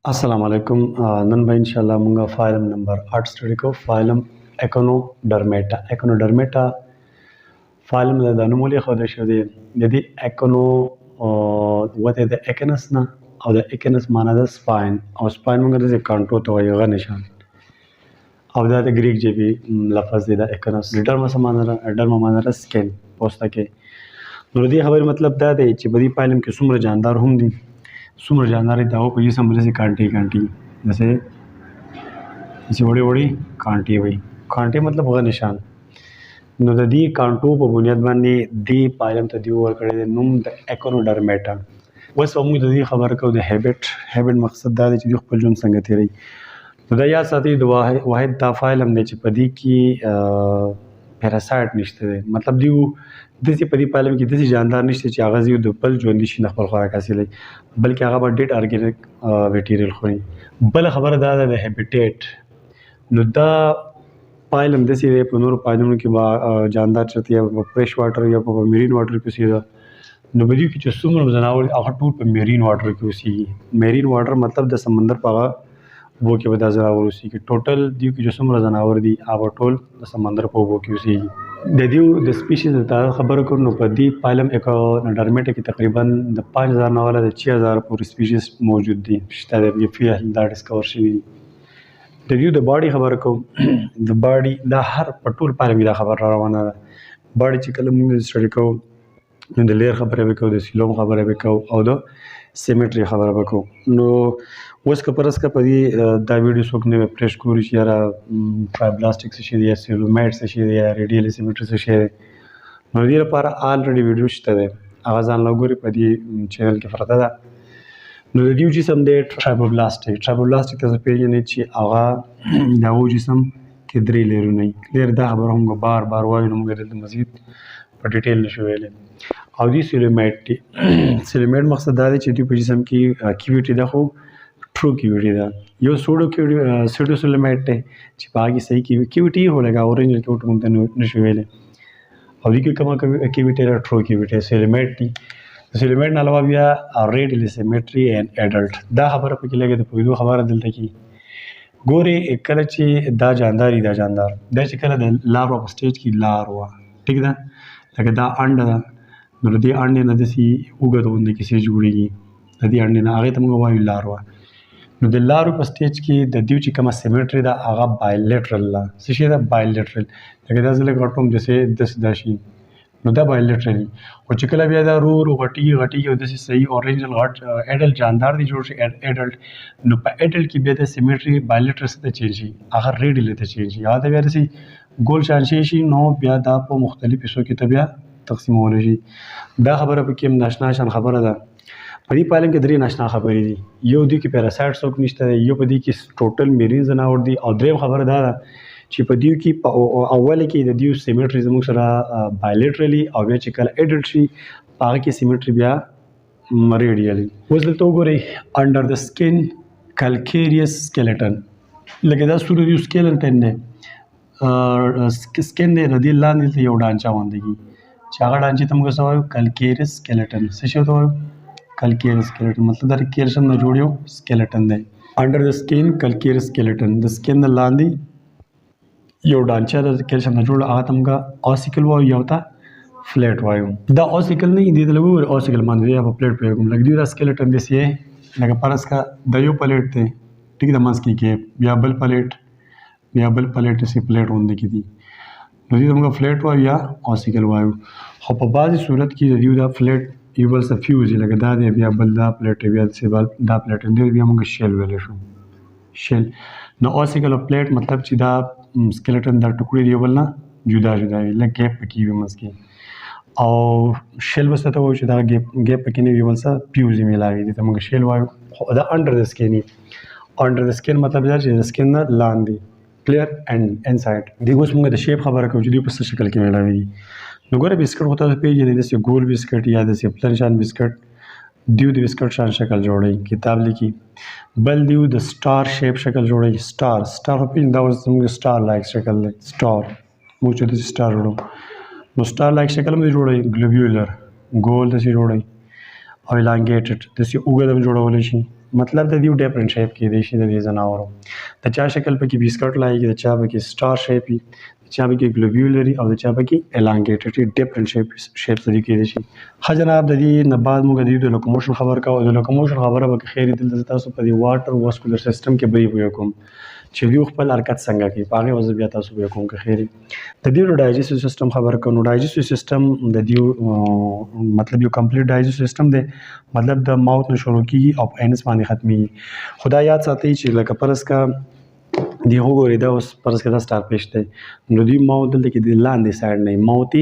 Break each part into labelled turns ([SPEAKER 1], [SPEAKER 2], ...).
[SPEAKER 1] السلام علیکم نن به ان شاء الله مونږه فایلم نمبر 8 سټډي کو فایلم اکونوډرمیټا فایلم د نومولې خو د شو دی د دې اکونو وته د اکنس نه او د اکنس معنی د سپاین او سپاین مونږ د کانټو ته وایي غو نشان او دا د گریک جبی لفظ دی د اکنس ډرما معنی د سکین پوسټه کې نو دې خبر مطلب دا دی چې بدی فایلم کې څومره جاندار هم دي څومره جاندار دي دا په یوه سم داسې کانټي داسې وړې کانټي وي کانټي مطلب هغه نشان نو د دې کانټو په بنیاد باندې دې فایلم ته دی ورکړی دی نوم د اکونوډرمیټا اوس موږ د دې خبره کوو د هیبټ مقصد دا دی چې دوی خپل ژوند څنګه تېروي نو دا یاد ساتئ د واحد دا فایلم دی چې په دې کې پیراسایټ نشته دی مطلب دیو داسې په دې فایلم کې داسې جاندار نشته چې هغه زیو د بل ژوندي شي نه خپل خوراک حاصلوي بلکې هغه به ډېر ارګینیک میټیریل خوري بله خبره دا ده د هیبیټیټ نو دا فایلم داسې دی په نورو فایلمونو کې به جاندار چرته یا په فرش واټر یا په میرین واټر کې اوسېږي نو په دې کې چې څومره ځناور هغه ټول په میرین واټر کې اوسېږي میرین واټر مطلب د سمندر په هغه اوبو کې به دا ځناور اوسېږي ټوټل دې کې چې څومره ځناور دي هغه ټول د سمندر په اوبو کې اوسېږي د دې د سپیشیز د تعداد خبره کوو نو په دې فایلم اکونوډرمیټا کې تقریبا د 5000 نه والا د 6000 پورې سپیشیز موجود دي شته د فیل دا ډسکور شوي دي د دې د باډي خبره کوو د باډي دا هر په ټول فایلم کې دا خبره را روانه ده باډي چې کله موږ سټډي کوو نو د لیر خبره به کوو د سیلوم خبره به کوو او د سیمټري خبره به کوو نو اوس که پرس که په دې دا ویډیو څوک نوی پرېش ګوري چې یاره فایبلاستیک څه شی دی یا سیلومایټ څه شی دی یا ریډیل سیمټري څه شی دی نو د دې لپاره آلریډي ویډیو شته دی هغه ځان له وګورئ په دې چینل کې پرته ده نو د دې جسم دی ټرایپلوبلاستیک تاسو پېژنئ چې هغه د هغو جسم کې 3 لیرونه وي کلیر دا خبره هم بار وایو نو موږ دلته مزید په ډیټیل نشو ویلی او دې سیلومایټ دی سیلومایټ مقصد دا دی چې دوی په جسم کې کیویټي ده خو ټرو کیویټي ده یو سوډو سیلومایټ دی چې په هغې صحیح کیویټي هو لکه اورینجل کیویټي موږ ته نشو ویلی او دې کې کومه کیویټي ده ټرو کیویټي سیلومایټ دی سیلومایټ نه علاوه بیا ریډیل سیمټري اینډ اډلټ دا خبره پکې لګي د پوهېدو خبره دلته کې ګورې کله چې دا جاندار چې کله د لاروا په سټیج کې لاروا ټیک ده لکه دا انډه ده نو د دې انډې نه داسې اوږد غوندې کیسې جوړېږي د دې انډې نه هغې ته موږ وایو لاروا نو د لارو په سټیج کې د دوی چې کومه سیمټري ده هغه بایلیټرل ده څه شی ده بایلیټرل لکه دا زه لږ غټ کړم داسې دا شي نو دا بایلیټرل خو چې کله بیا دا غټېږي او داسې صحیح اورینجل غټ اډلټ جاندار دی جوړ شي اډلټ نو په اډلټ کې بیا د سیمټري بایلیټرل څه ته چینج شي هغه ریډیل ته چینج شي هغه ته بیا داسې ګول شان شي نو بیا دا په مختلف حصو کې ته بیا تقسیمولی شي دا خبره پکې هم ناشنا شان خبره ده په دې فایلم کې 3 ناشنا خبرې دي یو دې کې پیراسایټ څوک نشته دی یو په دې کې ټوټل میرین ځناور دي او دریم خبره دا ده چې په دې کې په اوله کې د دې سیمټري زموږ سره بایلیټرلی او بیا چې کله اډلټ شي هغه کې سیمټري بیا ریډیالي اوس دلته وګورئ انډر د سکین کلکیریس سکیلټن لکه دا سوري یو سکیلټن دی سکین دی د دې لاندې یو ډانچه غوندېږي چې هغه ډانچې ته موږ څه وایو کلکیریس سکیلټن څه شی ته وایو کلکیریس سکیلټن مطلب دا کیلشیم نه جوړ یو سکیلټن دی انډر د سکین کلکیریس سکیلټن د سکین نه لاندې یو ډانچه د کیلشیم نه جوړ هغه ته موږ اوسیکل وایو یو ته فلیټ وایو دا اوسیکل نه دې ته وګورئ اوسیکل باندې یا په فلیټ پوهېږم لکه دوی دا سکیلټن داسې لکه فرض کا دا یو پلیټ دی ټیک د منځ کې بیا بل پلیټ داسې پلیټ غوندې کې دي نو دې ته موږ فلیټ وایو یا اوسیکل وایو خو په بعضې صورت کې د دوی دا فلیټ یو بل څه فیوز لکه دا دی بیا بل دا پلیټ بیا دا پلیټ دی بیا موږ شیل ویلی شو شیل نو اوسیکل او پلیټ مطلب چې دا سکیلټن دا ټوکړې دی یو بل نه جدا وي لږ ګیپ پکې وي منځ کې او شیل به څه ته وایو چې دا ګیپ پکې نه وي یو بل څه پیوز یې میلاوي دې ته موږ شیل وایو خو دا انډر د سکین انډر د سکین مطلب دا چې د سکین نه لاندې کلیر اینډ انسایډ دې اوس موږ د شیپ خبره کوو چې دوی په څه شکل کې میلاوي نو ګوره بسکټ خو تاسو پېژنئ داسې ګول بسکټ یا داسې پلن شان بسکټ دیو د بسکټ شان شکل جوړوي کتاب لیکي بل دیو د سټار شیپ شکل جوړوي سټار خو پېژنئ دا اوس زموږ سټار لایک شکل دی سټار موږ چې داسې سټار جوړو نو سټار لایک شکل هم جوړوي ګلوبیولر ګول داسې جوړوي او الانګیټډ داسې اوږد هم جوړولی شي مطلب د دې ډیفرنٹ شیپ کې دی شي د دې ځناورو د چا شکل پکې بیسکټ لایي د چا پکې سٹار شیپ وي د چا پکې ګلوبیولري او د چا پکې الانګیټډ ډیفرنٹ شیپس د کې دي شي. ښه جناب د دې نه بعد موږ د دې د لوکوموشن خبر کوو. د لوکوموشن خبره به خیر دلته تاسو په دې واټر واسکولر سیستم کې به یو کوم چې دیو خپل حرکت څنګه کوي په هغه وضع بیا تاسو به کوم که خیر د دې ډایجستیو سیستم خبر کوو. ډایجستیو سیستم د دې مطلب یو کمپلیټ ډایجستیو سیستم دی مطلب د ماوث نه شروع کیږي او په انس باندې ختمي. خدا یاد ساتئ چې لکه پرس کا دی وګورئ دا اوس پرس کا دا سټارفش دی نو دی ماوث دلته کې د لاندې سایډ نه ماوث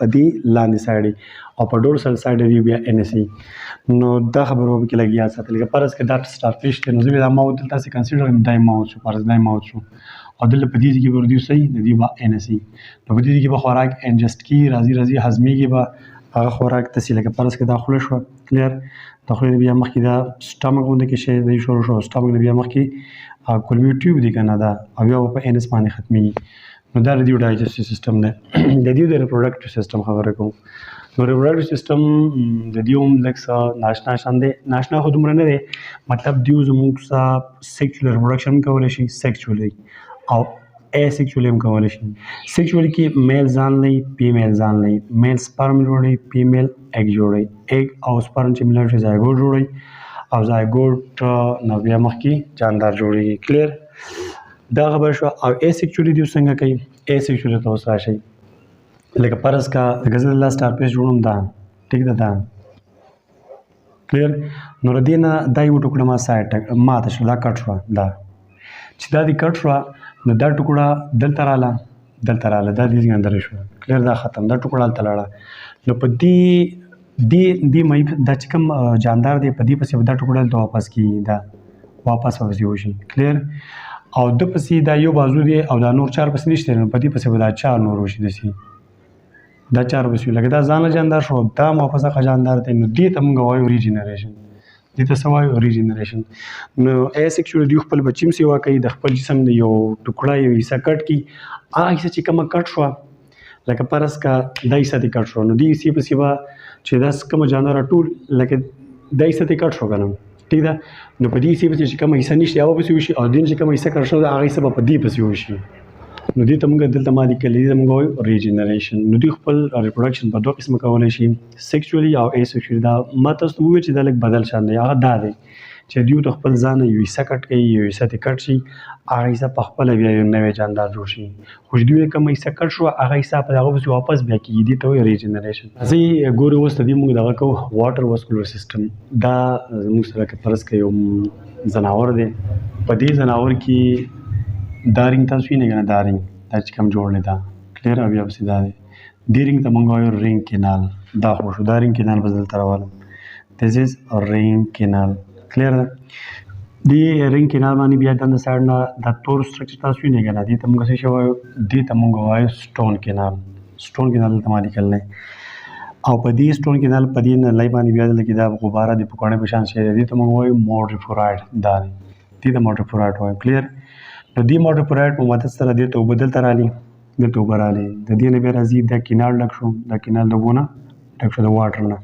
[SPEAKER 1] په دې لاندې سایډ او په ډورسل سایډ دی بیا ان اس نو دا خبرو به کې لګي یاد ساتل لکه پرس کا دا سټارفش دی نو زه دا ماوث دلته سي کنسیډر دای ماوث شو پرس دای ماوث شو او دلته په دې کې ور دی صحیح د دې با ان اس نو په دې کې به خوراک انجست کی راځي هضمي کې به هغه خوراک تسي لکه پرس کا داخله شو کلیر داخله بیا مخکې دا سټامک باندې کې شی دی شروع شو سټامک بیا مخکې کولمی ټیوب دی کنه دا او بیا په ان اس باندې ختمي نو دا د ډایجستیو سیستم دی. د دې د ریپروډکټیو سیستم خبره کوم. نو ریپروډکټیو سیستم د دې هم لکه ناشنا شان دی ناشنا خو دومره نه دی مطلب دیو زموږ څه سیکشوال ریپروډکشن کولی شي سیکشوالي او asexually هم کولی شي. سیکشوالي کې میل ځان لري فیمیل ځان لري میل سپرم جوړوي فیمیل ایگ جوړوي ایگ او سپرم چې ملر شي زایګوټ جوړوي او زایګوټ نو بیا مخکې جاندار جوړیږي کلیر دا خبر شو. او asexually دیو څنګه کوي asexually ته اوس راشي لکه پرس کا غزل الله سټارفش جوړوم دا ټیک ده دا کلیر نو ردی نه دا یو ټوکړه ما سایډ ما ته شو دا کټ شو دا چې دا دی کټ شو نو دا ټوکړه دلته رااله دا دې څنګه شو کلیر دا ختم دا ټوکړه دلته لاړه نو په دې مې دا چې کوم جاندار دی په دې پسې دا ټوکړه دلته واپس کی دا واپس وشي کلیر او د پسې دا یو بازو دی او دا نور چار پسې نشته نو په دې پسې به دا چار نور وشي دسي دا چار پسې لکه دا ځان جاندار شو دا واپس جاندار دی نو دې ته موږ وایو ریجنریشن دې ته څه وایو ریجنریشن. نو asexual دی خپل بچیم سیوا کوي د خپل جسم د یو ټوکړه یو حصہ کټ کی هغه حصہ چې کومه کټ شو لکه پرس کا دا حصہ دی کټ شو نو دې حصے پسې به چې دا کوم جاندار ټول لکه دا حصہ دی کټ شو کنه ټیک ده نو په دې حصے پسې چې کومه حصہ نشته هغه پسې وشي او دین چې کومه حصہ کټ شو هغه حصہ په دې پسې وشي نو دې ته موږ دلته ما لیکلي دي موږ وایو ریجنریشن. نو دوی خپل ریپروډکشن په دوه قسمه کولی شي سیکشوالي او asexually. دا ما تاسو ته وویل چې دا لږ بدل شان دی هغه دا دی چې دوی د خپل ځان یو حصہ کټ کوي یو حصہ ترې کټ شي هغه حصہ په خپله بیا یو نوی جاندار جوړ شي خو چې دوی کوم حصہ کټ شو هغه حصہ په هغه پسې واپس بیا کېږي دې ته وایي ریجنریشن. زه ګورو اوس د دې موږ دغه کوو واټر واسکولر سیستم دا زموږ سره که فرض کړئ یو ځناور دی په دې ځناور کې دا رنګ تاسو وینئ که نه دا رنګ دا چې کوم جوړلی دا کلیر او بیا پسې دا دی دې رنګ ته موږ وایو رینګ کینال دا خو شو دا رینګ کینال به زه دلته راولم دیس از رینګ کینال کلیر ده. دې رینګ کینال باندې بیا د سایډ نه دا تور سټرکچر تاسو وینئ که نه دې ته موږ څه شی وایو دې ته موږ وایو سټون کینال سټون کینال دلته ما لیکلی او په دې سټون کینال په دې نلۍ باندې بیا دلته کې دا غباره د پکوړې په شان شی دی دې ته موږ وایو موډریفورایډ دا دی دې ته موډریفورایډ وایو کلیر. نو دې موډریفورایډ په مدد سره دې ته اوبه دلته رالي دلته اوبه رالي د دې نه بیا راځي دا کینال ډک شو دا کینال د اوبو نه ډک شو د واټر نه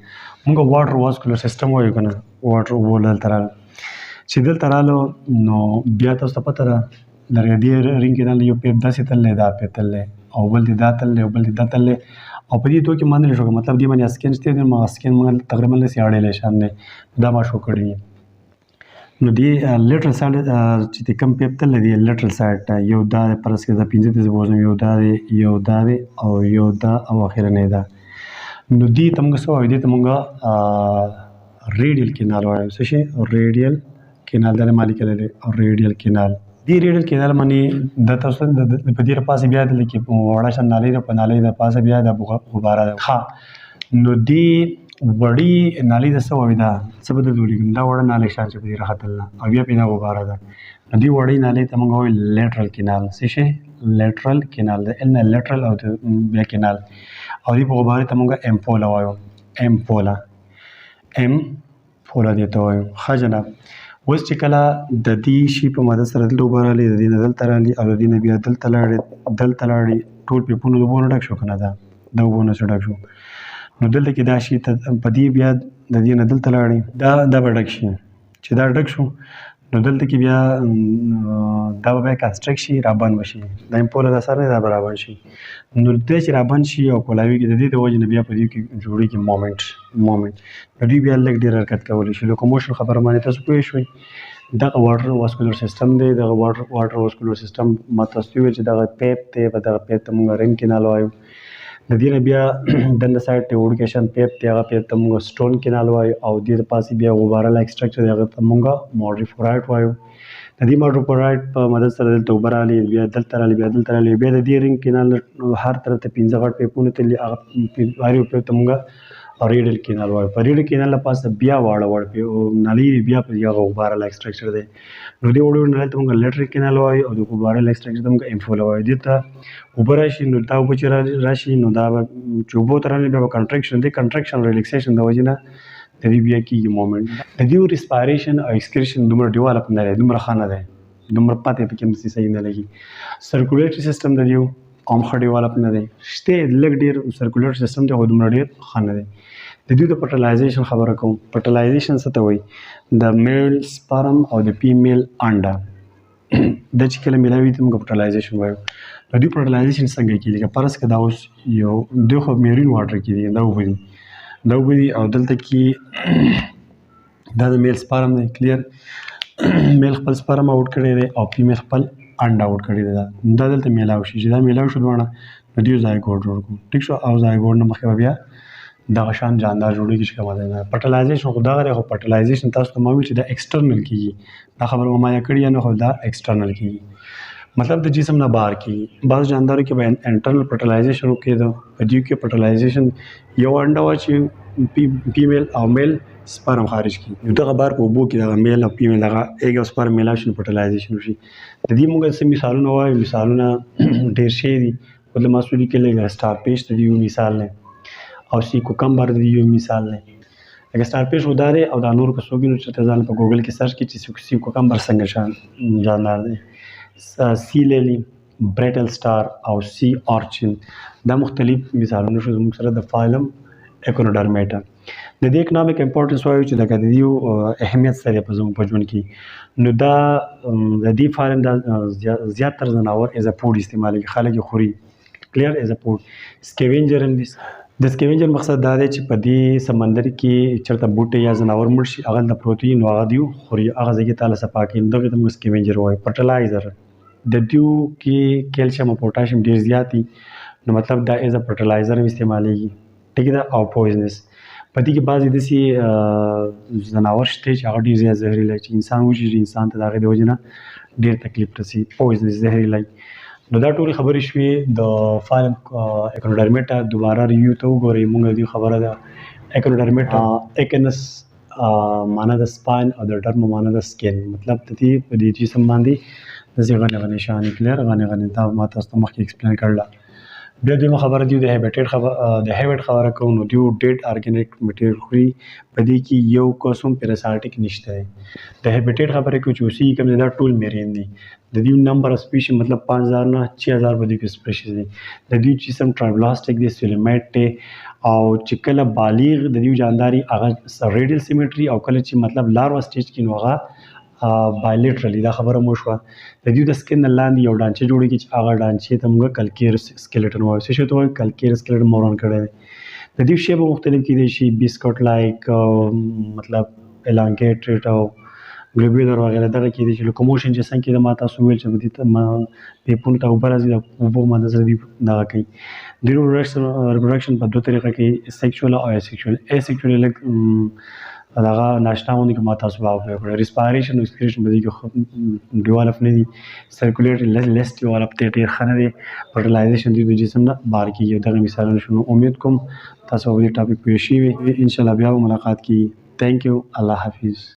[SPEAKER 1] موږ واټر واسکولر سیستم وایو که نه واټر اوبه دلته راغله چې دلته رالو نو بیا تاسو ته پته ده لرګه دې رینګ کینال یو پیپ داسې تللی دا پیپ تللی او بل دې دا تللی او بل دې دا تللی او په دې دوه کې منلی شو که مطلب دې باندې اسکین شته دی اسکین موږ تقریبا داسې اړیلی شان دی دا ما شو کړي نو دې لیټرل سایډ چې کوم پیپ تللی دی لیټرل سایډ یو دا پرس کې دا پنځه ته زه بوزم یو دا دی او یو دا او اخرنی دا نو دې ته موږ څه وایو دې ته موږ ریډیل کینال وایو څه شی ریډیل کینال دا ما لیکلی دی ریډیل کینال. دې ریډیل کینال باندې د تاسو په دې پاسه بیا دلته کې وړه شان نالۍ ده په نالۍ د پاسه بیا د غباره ده ښه نو دې وړې نالۍ د څه وایي دا څه به درته ولیکم دا وړه نالۍ شان چې په دې راختله او بیا پرې دا غباره ده نو دې وړې نالۍ ته موږ وایو لیټرل کینال څه شی لیټرل کینال د ال نه لیټرل او بیا کینال او دې په غبارې ته موږ امپولا وایو امپولا دې ته وایو. ښه جناب اوس چې کله د دې شي په مدد سره دلته اوبه رالي د دې نه دلته رالي او د دې نه بیا دلته لاړې ټول پیپونه د اوبو نه ډک شو که نه دا د اوبو نه څه ډک شو نو دلته کې دا شي په دې بیا د دې نه دلته لاړې دا به ډک شي چې دا ډک شو نو دلته کې بیا دا به بیا کنسټرکټ شي رابند به شي دا امپولر اثر نه دا به رابند شي نو دی چې رابند شي او کولاوي کې د دې د وجې نه بیا په دې کې جوړېږي مومنټ نو دوی بیا لږ ډېر حرکت کولی شي لوکوموشن خبره باندې تاسو پوه شوئ دغه واټر واسکولر سیستم دی دغه واټر واسکولر سیستم ما تاسو ته وویل چې دغه پیپ دی په دغه پیپ ته موږ رنګ کینال وایو د دې نه بیا دنده سایډ ته وډکیشن پیپ دی هغه پیپ ته موږ سټون کینال وایو او دې د پاسې بیا غباره لایک سټرکچر دی هغه ته موږ ماډریفورایټ وایو د دې ماډریفورایټ په مدد سره دلته اوبه رالي بیا دلته رالي بیا دلته رالي بیا د دې رنګ کینال هر طرف ته 15 غټ پیپونه تللي هغه هر یو پیپ ته موږ ریډل کینال وایو په ریډل کینال له پاسه بیا واړه نلۍ بیا په هغه غباره لایک سټرکچر دی نو دې وړو نلۍ ته موږ لیټرل کینال وایو او د غباره لایک سټرکچر ته موږ امفولا وایو دې ته اوبه راشي نو دا اوبه چې راشي نو دا به چې اوبو ته رالي بیا به کنټرکشن دی کنټرکشن ریلیکسیشن د وجې نه د دې بیا کېږي مومنټ د دې ریسپایریشن او ایکسکریشن دومره ډیولپ نه دی دومره ښه نه دی دومره پاتې پکې هم صحیح نه لګي سرکولیټري سیستم د دې هم ښه ډیولپ نه دی شته لږ ډېر سرکولیټري سیستم دی خو دومره ډېر ښه نه دی د دوی د پټلایزیشن خبره کوم پټلایزیشن څه ته وایي د میل سپرم او د فیمیل انډه دا چې کله میلاوي ته موږ پټلایزیشن وایو د دوی پټلایزیشن څنګه کېږي لکه فرض کړه دا اوس یو دوی خو میرین واټر کې دي دا اوبه دي او دلته کې دا د میل سپرم دی کلیر میل خپل سپرم آوټ کړی دی او فیمیل خپل انډه آوټ کړی دی دا دلته میلاو شي چې دا میلاو شو دواړه نو دوی زایګوټ جوړ کړو ټیک شو او زایګوټ نه مخکې به بیا دغه شان جاندار جوړېږي چې کومه دی نه پټلایزیشن خو دغه دی خو پټلایزیشن تاسو ته ما ویل چې دا ایکسټرنل کېږي دا خبره مو مایا کړې نه خو دا ایکسټرنل کېږي مطلب د جسم نه بهر کېږي بعض جاندارو کې به انټرنل پټلایزیشن وکړي په دې کې پټلایزیشن یو انډه وا چې فیمیل او میل سپرم خارج کړي نو دغه بار په اوبو کې دغه میل او فیمیل هغه ایګ او سپرم میلاو شي پټلایزیشن وشي د دې موږ څه مثالونه وایو مثالونه ډېر شي دي مطلب مسؤلي کې لږ سټارفیش د دې یو مثال دی او سی کوکمبر د یو مثال دی لکه سټارفیش خو دا دی او دا نور که څوک وي نو چېرته ځان په ګوګل کې سرچ کړي چې سی کوکمبر څنګه جاندار دی سی لیلی بریټل سټار او سی آرچن دا مختلف مثالونه شو زموږ سره د فایلم ایکونوډرمیټا د دې اکنامک امپورټنس وایو چې لکه د دې اهمیت څه دی په زموږ په ژوند کې نو دا د دې فایلم دا زیاتره ځناور ایز ا فوډ استعمالوي خلک یې خوري کلیر ایز ا فوډ سکیوینجر هم دي د سکیوینجر مقصد دا دی چې په دې سمندر کې چېرته بوټي یا ځناور مړ شي هغه د پروتین نو هغه دوی خوري هغه ځای کې تاله صفا کوي دغه ته موږ سکیوینجر وایو پټلایزر د دوی کې کیلشیم او پوټاشیم ډېر زیات دي نو مطلب دا ایز ا پټلایزر هم استعمالیږي ټیک ده او پویزنس په دې کې بعضې داسې ځناور شته چې هغه ډېر زیات زهري چې انسان وشي انسان ته د هغې د وجې نه ډېر تکلیف رسي پویزنس زهري نو دا ټولې خبرې شوې د فایلم ایکونوډرمیټا دوباره ریویو ته وګورئ موږ دې خبره ده ایکونوډرمیټا ایکنس معنا د سپاین او د ډرم معنا د سکین مطلب د دې په دې جسم باندې داسې غنې غنې شانې کلیر غنې دا ما تاسو ته مخکې ایکسپلین کړله بیا دویمه خبره دی د هیبټ خبره کوو نو دوی ډیډ ارګینیک میټیریل خوري په دې کې یو قسم پیراسایټیک نشته دی د هیبټیټ خبره کوو چې اوسېږي کوم دا ټول میرین دي د دې نمبر اف سپیشي مطلب 5000 نه 6000 په دې کې سپیشیز دي د دې جسم ټرایبلاستیک دی فیلومیټ دی او چې کله بالغ د دې جانداري هغه ریډیل سیمټري او کله چې مطلب لاروا سټیج کې نو هغه بایلیټرلی دا خبره مو شوه د دې د سکن لاندې یو ډانچه جوړېږي چې هغه ډانچې ته موږ کلکیر سکلیټن وایو څه شی ته وایو کلکیر سکلیټن موران کړی دی د دې شی به مختلف کېدای شي بسکټ لایک مطلب الانګیټډ او ګلوبیولر وغیره دغه کېدای شي لوکوموشن چې څنګه کېده ما تاسو ویل چې په دې ته پیپونو ته اوبه راځي د اوبو ماده سره دي دغه کوي د ریپروډکشن په دوه طریقه کې سیکشوال او اسیکشوال لږ هغه ناشنا غوندې که ما تاسو به وکړه ریسپایریشن او ایکسکریشن په دې کې ډیولپ نه دي سرکولیټري لیس ډیولپ دی ډېر ښه نه دی فرټیلایزیشن دوی د جسم نه بهر کېږي دغه مثالونه شو نو امید کوم تاسو په دې ټاپک پوه شوي وي انشاءالله بیا به ملاقات کېږي تھینک یو الله حافظ